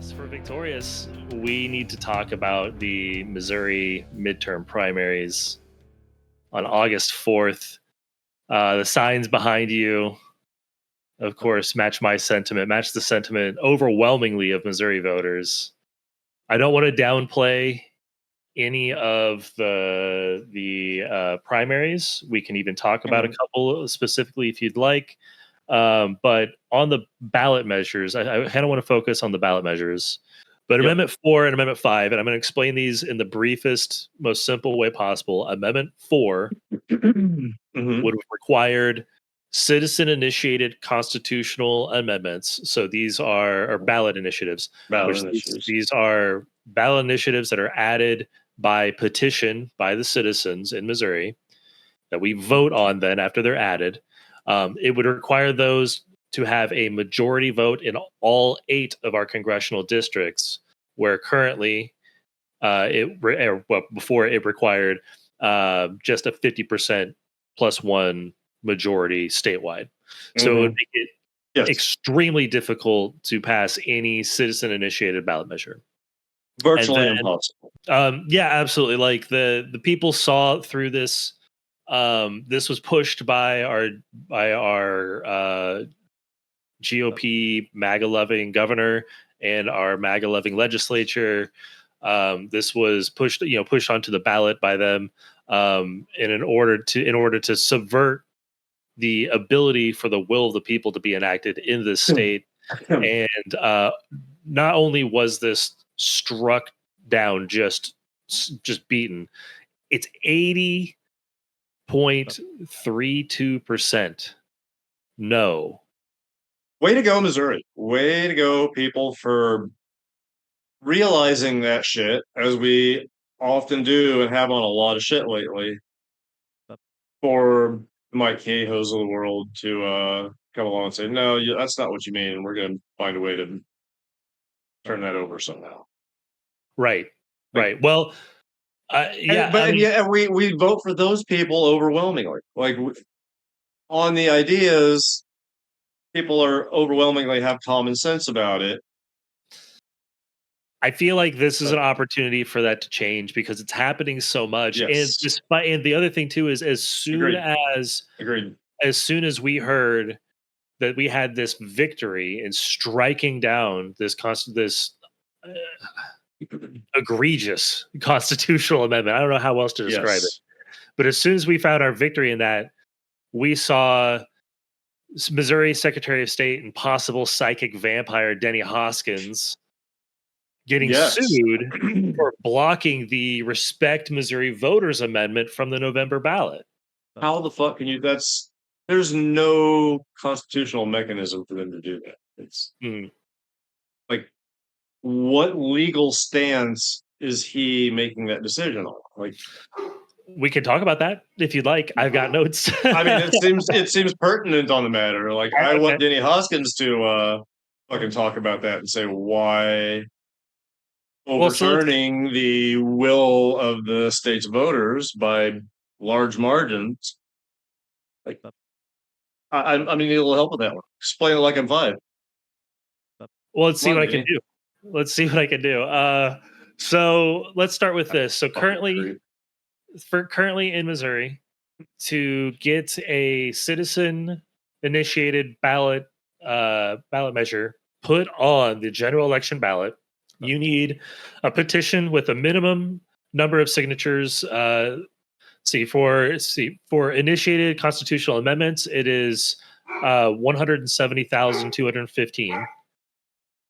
Victorious. For Victorious, we need to talk about the Missouri midterm primaries on August 4th. The signs behind you, of course, match my sentiment, match the sentiment overwhelmingly of Missouri voters. I don't want to downplay any of the primaries. We can even talk about a couple specifically if you'd like. But on the ballot measures, I kind of want to focus on the ballot measures. But Amendment 4 and Amendment 5, and I'm going to explain these in the briefest, most simple way possible. Amendment 4 would have required citizen-initiated constitutional amendments. So these are ballot initiatives. These are ballot initiatives that are added by petition by the citizens in Missouri that we vote on then after they're added. It would require those to have a majority vote in all 8 of our congressional districts, where currently before it required just a 50% plus one majority statewide. So it would make it extremely difficult to pass any citizen-initiated ballot measure. Virtually impossible. Yeah, absolutely. Like the people saw through this. This was pushed by our GOP MAGA-loving governor and our MAGA-loving legislature. This was pushed onto the ballot by them, in order to subvert the ability for the will of the people to be enacted in this state. And not only was this struck down, just beaten, it's 80.32% no. Way to go, Missouri. Way to go, people, for realizing that shit, as we often do and have on a lot of shit lately, for Mike Cahos of the world to come along and say, no, that's not what you mean, and we're going to find a way to turn that over somehow. Right. Well, we vote for those people overwhelmingly. Like, on the ideas, people are overwhelmingly have common sense about it. I feel like this is an opportunity for that to change because it's happening so much. Yes. And the other thing too is as soon as we heard that we had this victory in striking down this egregious constitutional amendment. I don't know how else to describe it. But as soon as we found our victory in that, we saw Missouri Secretary of State and possible psychic vampire Denny Hoskins getting sued for blocking the Respect Missouri Voters Amendment from the November ballot. How the fuck can you? There's no constitutional mechanism for them to do that. It's like, what legal stance is he making that decision on? Like, we can talk about that if you'd like. I've got notes. I mean, it seems pertinent on the matter. Like, I want Denny Hoskins to fucking talk about that and say why overturning the will of the state's voters by large margins. Like, I mean, it'll help with that one. Explain it like I'm 5. Well, let's see what I can do. So let's start with this. So currently in Missouri, to get a citizen-initiated ballot measure put on the general election ballot, you need a petition with a minimum number of signatures. For initiated constitutional amendments, it is 170,215.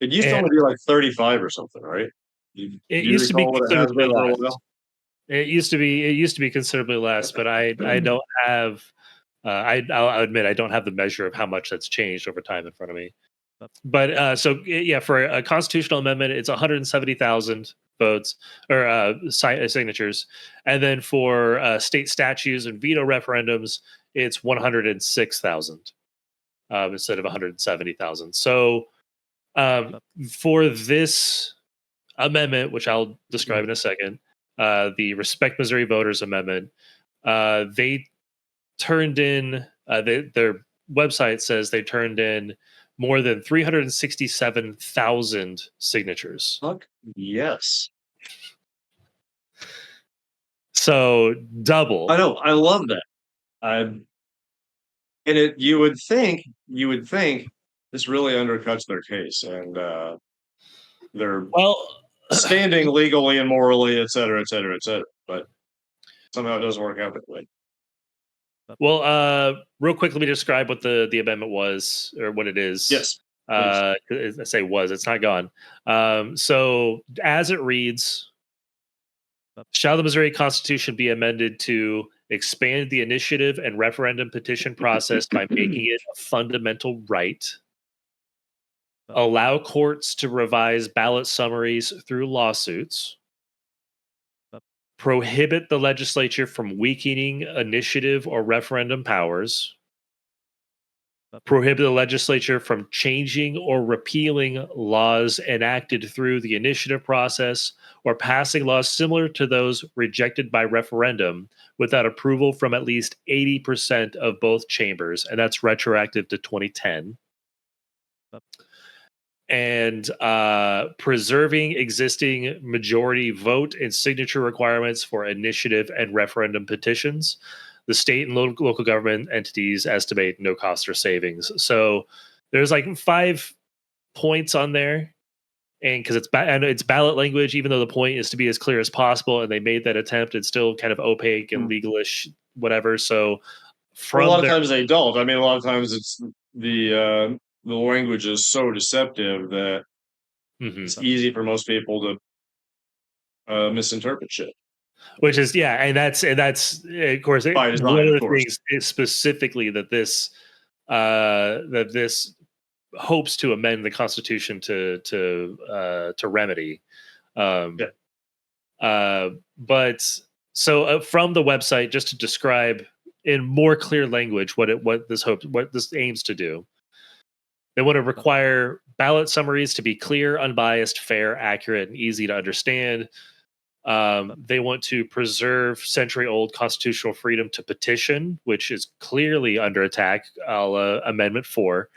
It used to only be like 35 or something, right? It used to be considerably less. It used to be considerably less, but I don't have. I'll admit I don't have the measure of how much that's changed over time in front of me. But for a constitutional amendment, it's 170,000 votes or signatures, and then for state statutes and veto referendums, it's 106,000 instead of 170,000. So for this amendment, which I'll describe in a second, the Respect Missouri Voters Amendment, they turned in their website says they turned in more than 367,000 signatures. Fuck yes. So double. I know. I love that. And you would think this really undercuts their case and their standing legally and morally, et cetera, et cetera, et cetera. But somehow it doesn't work out that way. Well, real quick, let me describe what the amendment was or what it is. Yes. I say was, it's not gone. So as it reads, shall the Missouri Constitution be amended to expand the initiative and referendum petition process by making it a fundamental right, allow courts to revise ballot summaries through lawsuits, prohibit the legislature from weakening initiative or referendum powers, prohibit the legislature from changing or repealing laws enacted through the initiative process or passing laws similar to those rejected by referendum without approval from at least 80% of both chambers, and that's retroactive to 2010. And preserving existing majority vote and signature requirements for initiative and referendum petitions. The state and local government entities estimate no cost or savings. So there's like 5 points on there, and because it's ballot language, even though the point is to be as clear as possible, and they made that attempt, it's still kind of opaque and legalish, whatever. So a lot of times they don't. I mean, a lot of times it's the language is so deceptive that it's easy for most people to misinterpret shit. Which is and that's of course one of the things is specifically that this hopes to amend the Constitution to remedy. But so from the website, just to describe in more clear language what this aims to do. They want to require ballot summaries to be clear, unbiased, fair, accurate, and easy to understand. They want to preserve century-old constitutional freedom to petition, which is clearly under attack, Amendment 4.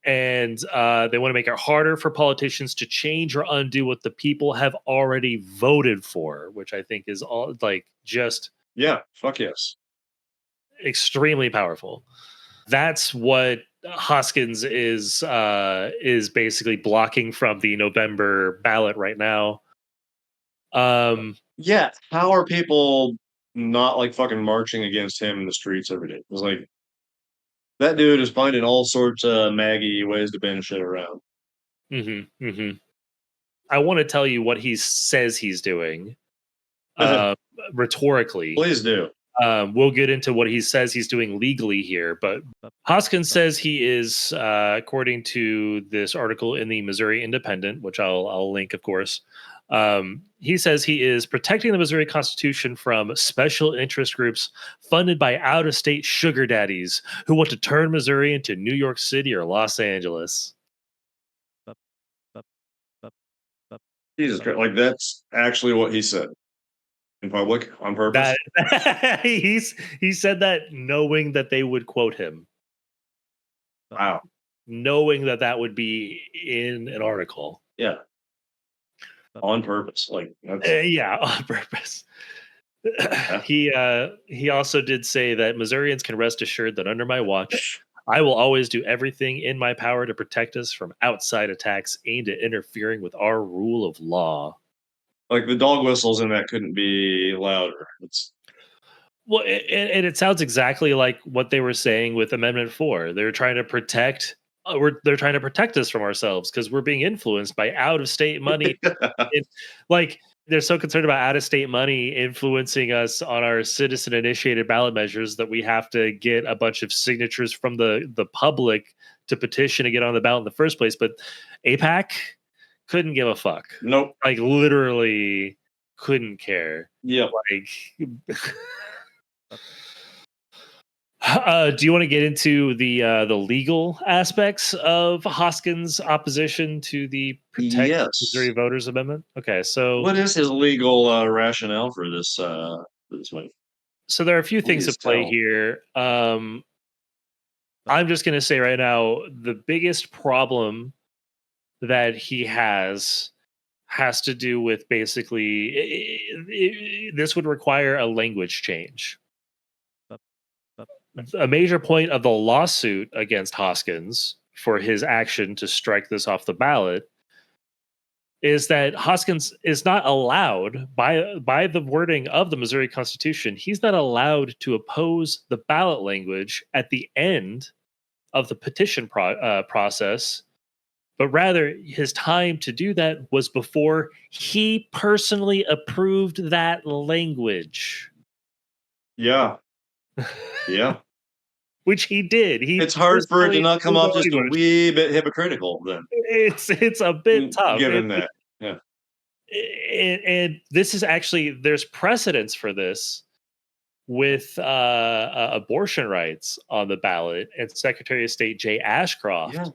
And they want to make it harder for politicians to change or undo what the people have already voted for, which I think is all just fuck yes, extremely powerful. That's what Hoskins is basically blocking from the November ballot right now. How are people not fucking marching against him in the streets every day? It's like that dude is finding all sorts of Maggie ways to bend shit around. I want to tell you what he says he's doing rhetorically. Please do. We'll get into what he says he's doing legally here, but Hoskins says he is, according to this article in the Missouri Independent, which I'll link, of course. He says he is protecting the Missouri Constitution from special interest groups funded by out-of-state sugar daddies who want to turn Missouri into New York City or Los Angeles. Jesus Christ! That's actually what he said in public on purpose. He said that knowing that they would quote him. Wow. Knowing that would be in an article. Yeah. On purpose. on purpose. He also did say that Missourians can rest assured that under my watch, I will always do everything in my power to protect us from outside attacks aimed at interfering with our rule of law. The dog whistles in that couldn't be louder. Well, it sounds exactly like what they were saying with Amendment 4. They're trying to protect. They're trying to protect us from ourselves because we're being influenced by out-of-state money. They're so concerned about out-of-state money influencing us on our citizen-initiated ballot measures that we have to get a bunch of signatures from the public to petition to get on the ballot in the first place. But AIPAC couldn't give a fuck. Nope. Literally couldn't care. Yeah. Do you want to get into the legal aspects of Hoskins' opposition to the Protect Missouri Voters Amendment? Okay, so what is his legal rationale for this? So there are a few things at play here. I'm just going to say right now, the biggest problem that he has to do with basically this would require a language change. A major point of the lawsuit against Hoskins for his action to strike this off the ballot is that Hoskins is not allowed by the wording of the Missouri Constitution. He's not allowed to oppose the ballot language at the end of the petition process, but rather his time to do that was before he personally approved that language. Yeah. Yeah. Which he did. It's hard for it to not come off just a wee bit hypocritical then. It's a bit tough. Given that. Yeah. And this is actually, there's precedence for this with abortion rights on the ballot, and Secretary of State Jay Ashcroft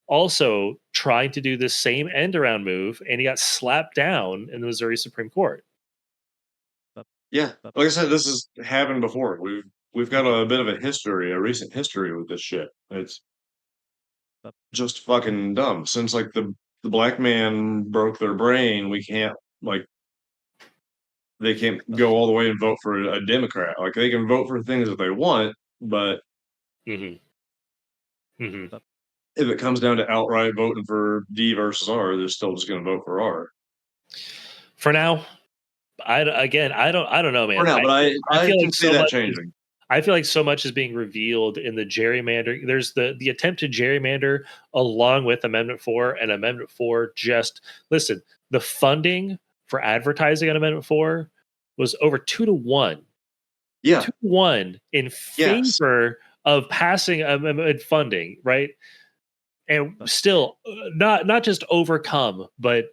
also trying to do this same end around move, and he got slapped down in the Missouri Supreme Court. Yeah, like I said, this has happened before. We've got a bit of a recent history with this shit. It's just fucking dumb. Since like the black man broke their brain, we can't they can't go all the way and vote for a Democrat. Like they can vote for things that they want, but if it comes down to outright voting for D versus R, they're still just going to vote for R. For now, I don't know, man. For now, but I feel can like see that changing. I feel like so much is being revealed in the gerrymander. There's the attempt to gerrymander along with Amendment 4, and Amendment 4 just listen. The funding for advertising on Amendment 4 was over 2-1. Yeah, 2-1 in favor of passing amendment funding, right? And still not just overcome, but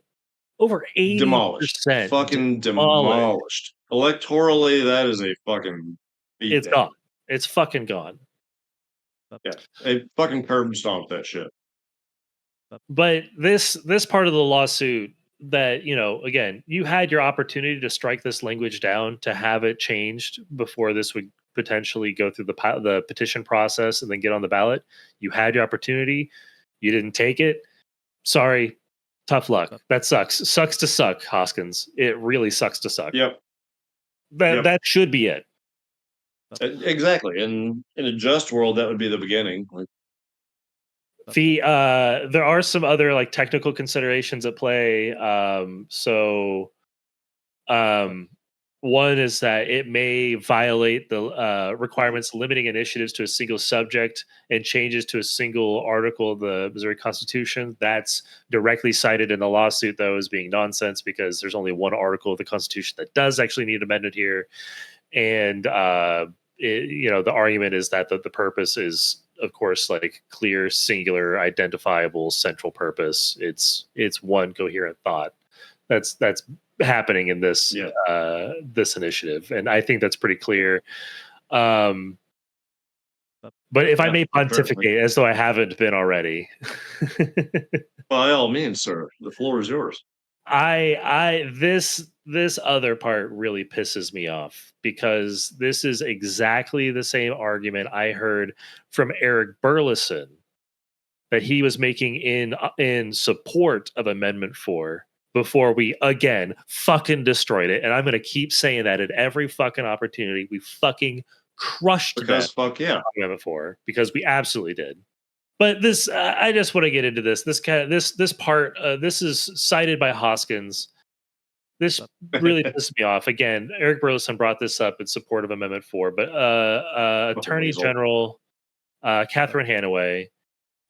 over 80%. Demolished. Fucking demolished. Electorally, that is a fucking beat. It's gone. It's fucking gone. Yeah. They fucking curb stomped that shit. But this part of the lawsuit that, again, you had your opportunity to strike this language down, to have it changed before this would potentially go through the petition process and then get on the ballot. You had your opportunity. You didn't take it. Sorry. Tough luck. That sucks. Sucks to suck, Hoskins. It really sucks to suck. Yep. That should be it. Exactly. And in a just world, that would be the beginning. There are some other technical considerations at play. One is that it may violate the requirements limiting initiatives to a single subject and changes to a single article of the Missouri Constitution. That's directly cited in the lawsuit, though, as being nonsense, because there's only one article of the Constitution that does actually need amended here. And, the argument is that the purpose is, of course, clear, singular, identifiable central purpose. It's one coherent thought. That's happening in this this initiative, and I think that's pretty clear. But if I may pontificate, as though I haven't been already, by all means, sir, the floor is yours. This other part really pisses me off, because this is exactly the same argument I heard from Eric Burleson that he was making in support of Amendment 4 before we again fucking destroyed it. And I'm going to keep saying that at every fucking opportunity. We fucking crushed Amendment 4, because we absolutely did. But this, I just want to get into this. This part. This is cited by Hoskins. This really pissed me off. Again, Eric Burleson brought this up in support of Amendment 4, but Attorney General Catherine Hanaway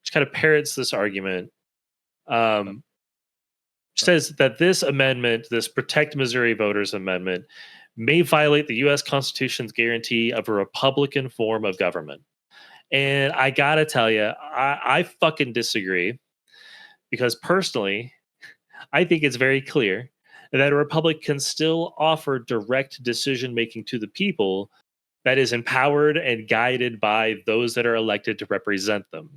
just kind of parrots this argument. Says that this amendment, this Protect Missouri Voters Amendment, may violate the U.S. Constitution's guarantee of a Republican form of government. And I gotta tell you, I fucking disagree, because personally, I think it's very clear that a republic can still offer direct decision making to the people that is empowered and guided by those that are elected to represent them.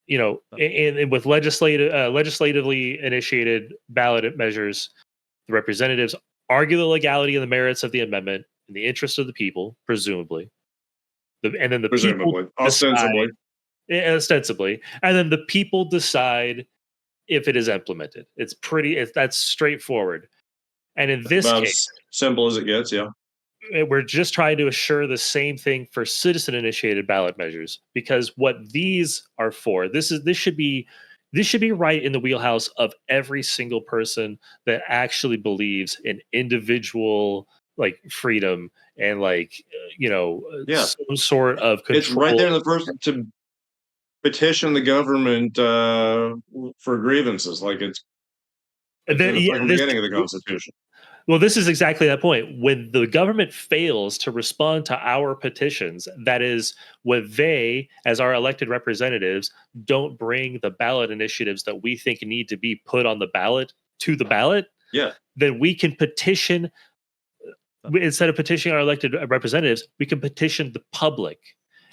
And with legislatively initiated ballot measures, the representatives argue the legality and the merits of the amendment in the interest of the people, presumably. And then the people decide, ostensibly, and then the people decide if it is implemented. That's straightforward. And in this About case, as simple as it gets. Yeah. we're just trying to assure the same thing for citizen initiated ballot measures, because what these are for, this should be right in the wheelhouse of every single person that actually believes in individual like freedom and like Yeah. some sort of It's right control. there in the first to petition the government for grievances. Like it's in the Yeah, fucking beginning of the Constitution. well, this is exactly that point. When the government fails to respond to our petitions, that is, when they, as our elected representatives, don't bring the ballot initiatives that we think need to be put on the ballot to the ballot, Yeah. then we can petition, instead of petitioning our elected representatives, we can petition the public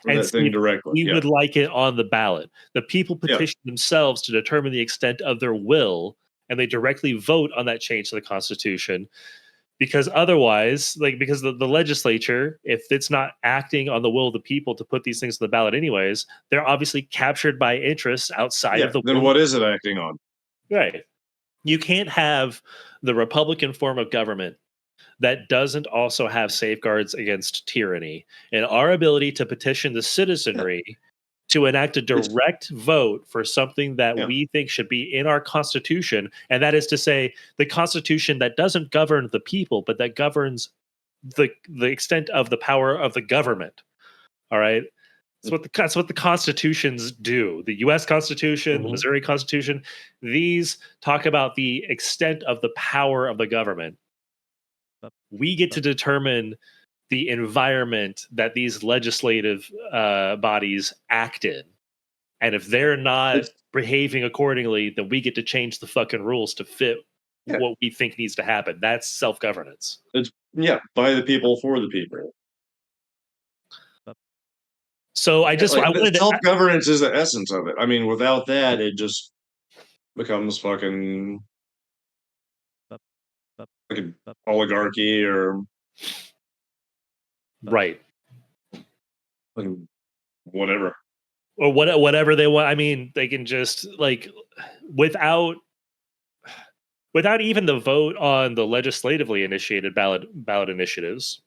For and that see thing if directly. we Yeah. would like it on the ballot. The people Yeah. petition themselves to determine the extent of their will, and they directly vote on that change to the Constitution. Because otherwise, because the legislature, if it's not acting on the will of the people to put these things on the ballot anyways, they're obviously captured by interests outside Yeah. of the Then will. what is it acting on? Right. You can't have the Republican form of government that doesn't also have safeguards against tyranny. And our ability to petition the Yeah. citizenry to enact a direct vote for something that Yeah. we think should be in our Constitution, and that is to say, the Constitution that doesn't govern the people, but that governs the extent of the power of the government. All right. That's what the constitutions do. The U.S. Constitution, the Mhm. Missouri Constitution, these talk about the extent of the power of the government. We get to determine the environment that these legislative bodies act in. And if they're not It's behaving accordingly, then we get to change the fucking rules to fit yeah. what we think needs to happen. That's self governance. It's by the people for the people. So I Like wanted to, self-governance is the essence of it. I mean, without that, it just becomes fucking like an oligarchy or right. fucking whatever. Or whatever they want. I mean, they can just without even the vote on the legislatively initiated ballot initiatives,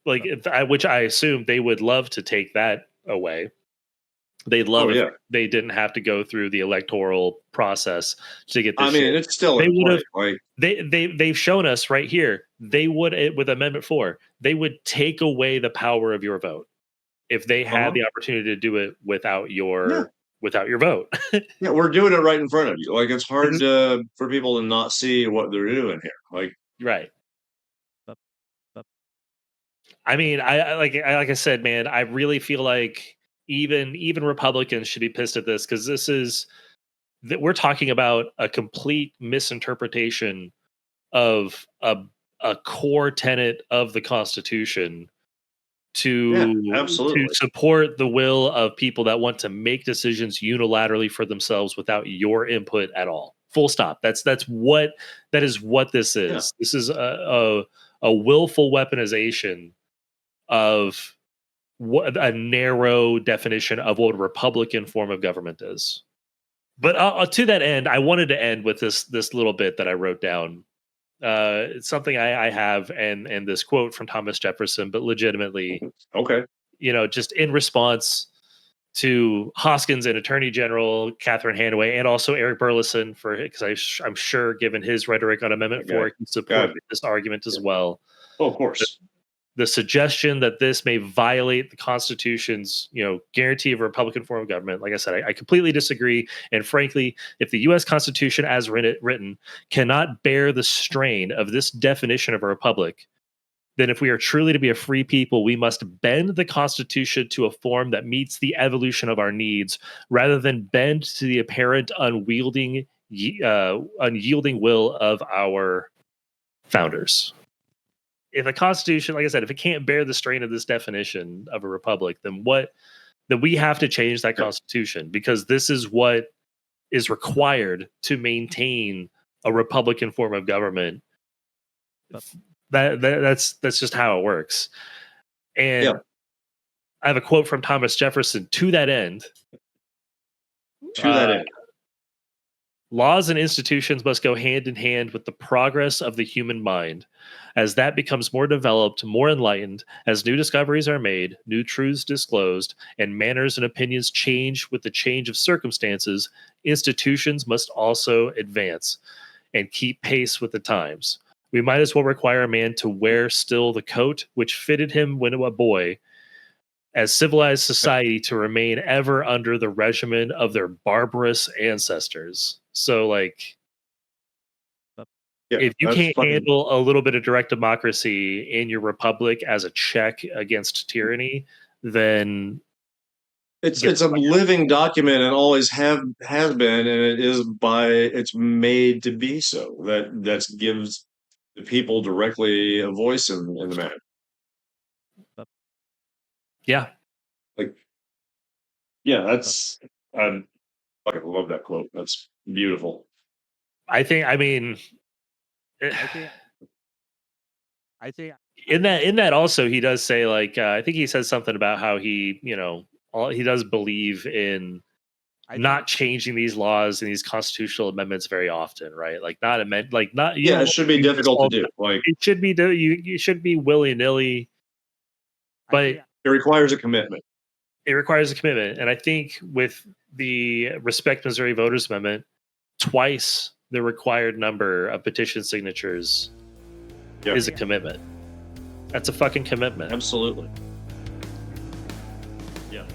which I assume they would love to take that away. They'd love if they didn't have to go through the electoral process to get this. I mean, shit. it's still They in would play. have. Like They've shown us right here. They would, with Amendment 4, they would take away the power of your vote if they had the opportunity to do it without your vote. yeah, we're doing it right in front of you. Like it's hard for people to not see what they're doing here. Like right. I mean, like I said, man, I really feel like even Republicans should be pissed at this, because this is that we're talking about a complete misinterpretation of a core tenet of the Constitution to absolutely. support the will of people that want to make decisions unilaterally for themselves without your input at all. Full stop. That is what this is. Yeah. This is a willful weaponization of what a narrow definition of what a Republican form of government is. But to that end, I wanted to end with this little bit that I wrote down. It's something I have, and this quote from Thomas Jefferson, but legitimately, okay, just in response to Hoskins and Attorney General Catherine Hanaway, and also Eric Burleson, because I'm sure, given his rhetoric on Amendment 4, he can support this argument as well. Oh, of course. The suggestion that this may violate the Constitution's, guarantee of a Republican form of government, like I said, I completely disagree. And frankly, if the U.S. Constitution, as written, cannot bear the strain of this definition of a republic, then if we are truly to be a free people, we must bend the Constitution to a form that meets the evolution of our needs, rather than bend to the apparent unyielding will of our founders. If a constitution, like I said, if it can't bear the strain of this definition of a republic, then we have to change that constitution, because this is what is required to maintain a Republican form of government. That's just how it works. And I have a quote from Thomas Jefferson to that end. To that end. Laws and institutions must go hand in hand with the progress of the human mind. As that becomes more developed, more enlightened, as new discoveries are made, new truths disclosed, and manners and opinions change with the change of circumstances, institutions must also advance and keep pace with the times. We might as well require a man to wear still the coat which fitted him when a boy, as civilized society to remain ever under the regimen of their barbarous ancestors. So, like, if you can't handle a little bit of direct democracy in your republic as a check against tyranny, then it's a living document and always has been, and it's made to be so. That gives the people directly a voice in the matter. Yeah. That's I fucking love that quote. That's beautiful. I think in that also he does say, like, I think he says something about how he, he does believe in not changing these laws and these constitutional amendments very often, right? Like not amend, like not. It should be difficult to do. Like it should be you should be willy nilly, but it requires a commitment. It requires a commitment, and I think with the Respect Missouri Voters Amendment, twice the required number of petition signatures is a commitment. That's a fucking commitment. Absolutely. Yeah.